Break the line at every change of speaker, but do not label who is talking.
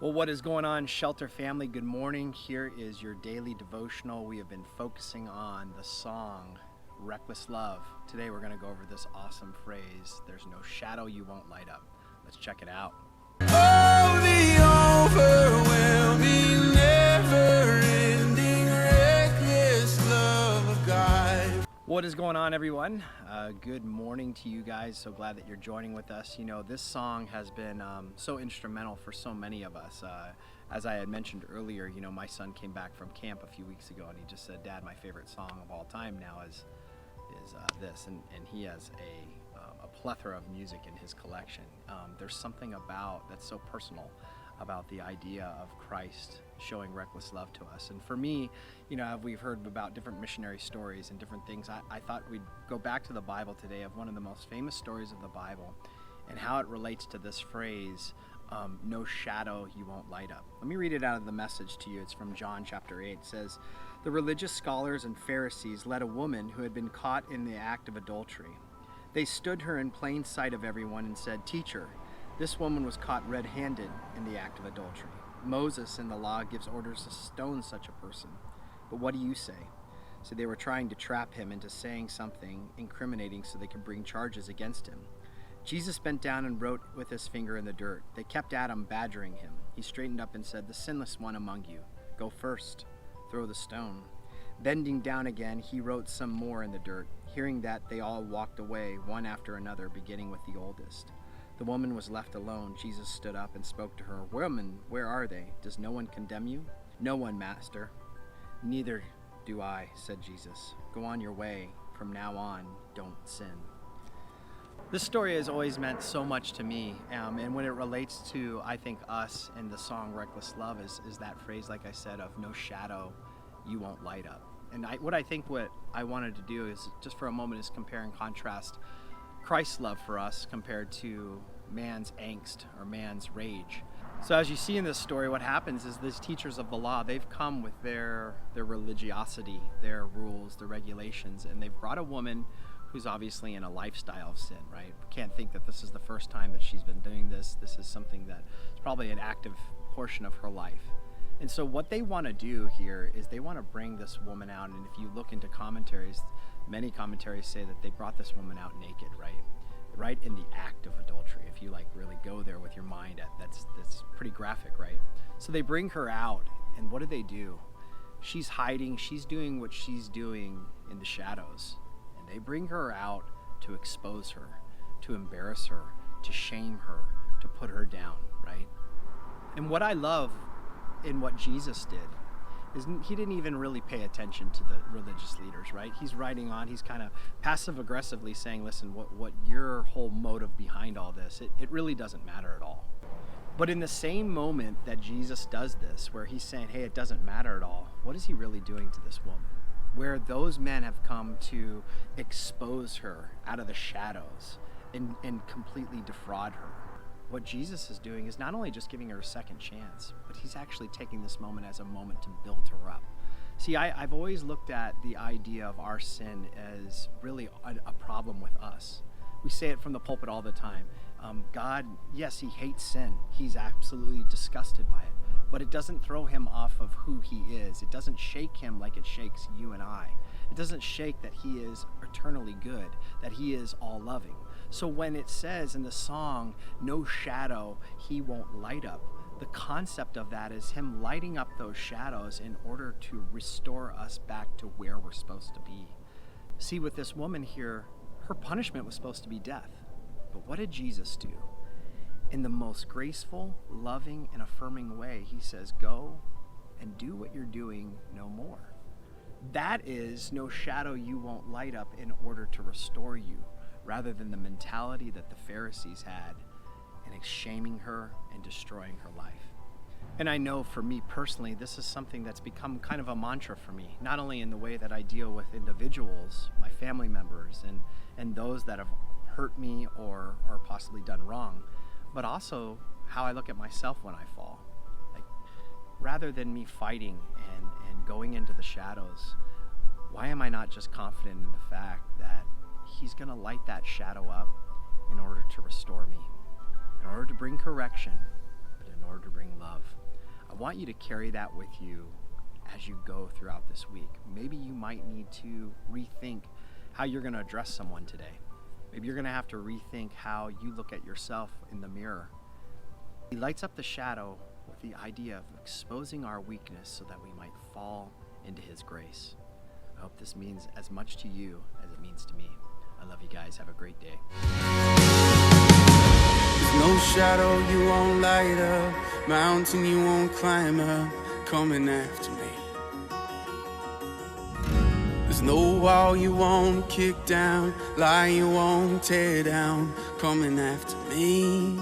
Well, what is going on, Shelter family? Good morning. Here is your daily devotional. We have been focusing on the song Reckless Love. Today we're going to go over this awesome phrase, there's no shadow you won't light up. Let's check it out.
Oh, the overwhelming, never-ending, reckless love of God.
What is going on, everyone? Good morning to you guys. So glad that you're joining with us. You know, this song has been so instrumental for so many of us. As I had mentioned earlier, you know, my son came back from camp a few weeks ago and he just said, "Dad, my favorite song of all time now is this." And he has a plethora of music in his collection. There's something about that's so personal about the idea of Christ showing reckless love to us. And for me, you know, we've heard about different missionary stories and different things. I thought we'd go back to the Bible today of one of the most famous stories of the Bible and how it relates to this phrase, no shadow you won't light up. Let me read it out of the Message to you. It's from John chapter 8. It says, "The religious scholars and Pharisees led a woman who had been caught in the act of adultery. They stood her in plain sight of everyone and said, 'Teacher, this woman was caught red-handed in the act of adultery. Moses in the law gives orders to stone such a person. But what do you say?' So they were trying to trap him into saying something incriminating so they could bring charges against him. Jesus bent down and wrote with his finger in the dirt. They kept at him, badgering him. He straightened up and said, 'The sinless one among you, go first. Throw the stone.' Bending down again, he wrote some more in the dirt. Hearing that, they all walked away, one after another, beginning with the oldest. The woman was left alone. Jesus stood up and spoke to her. 'Woman, where are they? Does no one condemn you?' 'No one, Master.' 'Neither do I,' said Jesus. 'Go on your way. From now on, don't sin.'" This story has always meant so much to me, and when it relates to, I think, us and the song Reckless Love is that phrase, like I said, of no shadow you won't light up. And what I wanted to do is, just for a moment, is compare and contrast Christ's love for us compared to man's angst or man's rage. So as you see in this story, what happens is these teachers of the law, they've come with their religiosity, their rules, their regulations, and they've brought a woman who's obviously in a lifestyle of sin, right? We can't think that this is the first time that she's been doing this. This is something that is probably an active portion of her life. And so what they want to do here is they want to bring this woman out. And if you look into commentaries, many commentaries say that they brought this woman out naked, right in the act of adultery. If you really go there with your mind, that's pretty graphic, right? So they bring her out, and what do? She's hiding, she's doing what she's doing in the shadows. And they bring her out to expose her, to embarrass her, to shame her, to put her down, right? And what I love in what Jesus did is he didn't even really pay attention to the religious leaders, right? He's riding on, he's kind of passive aggressively saying, listen, what your whole motive behind all this, it really doesn't matter at all. But in the same moment that Jesus does this, where he's saying, hey, it doesn't matter at all, what is he really doing to this woman? Where those men have come to expose her out of the shadows and completely defraud her. What Jesus is doing is not only just giving her a second chance, but he's actually taking this moment as a moment to build her up. See, I've always looked at the idea of our sin as really a problem with us. We say it from the pulpit all the time. God, yes, he hates sin. He's absolutely disgusted by it. But it doesn't throw him off of who he is. It doesn't shake him like it shakes you and I. It doesn't shake that he is eternally good, that he is all-loving. So when it says in the song, no shadow he won't light up, the concept of that is him lighting up those shadows in order to restore us back to where we're supposed to be. See, with this woman here, her punishment was supposed to be death. But what did Jesus do? In the most graceful, loving, and affirming way, he says, go and do what you're doing no more. That is no shadow you won't light up in order to restore you, rather than the mentality that the Pharisees had in shaming her and destroying her life. And I know for me personally, this is something that's become kind of a mantra for me, not only in the way that I deal with individuals, my family members, and those that have hurt me or possibly done wrong, but also how I look at myself when I fall. Rather than me fighting and going into the shadows, why am I not just confident in the fact that he's going to light that shadow up in order to restore me, in order to bring correction, but in order to bring love? want you to carry that with you as you go throughout this week. Maybe you might need to rethink how you're going to address someone today. Maybe you're going to have to rethink how you look at yourself in the mirror. He lights up the shadow with the idea of exposing our weakness so that we might fall into his grace. I hope this means as much to you as it means to me. I love you guys. Have a great day.
There's no shadow you won't light up, mountain you won't climb up, coming after me. There's no wall you won't kick down, lie you won't tear down, coming after me.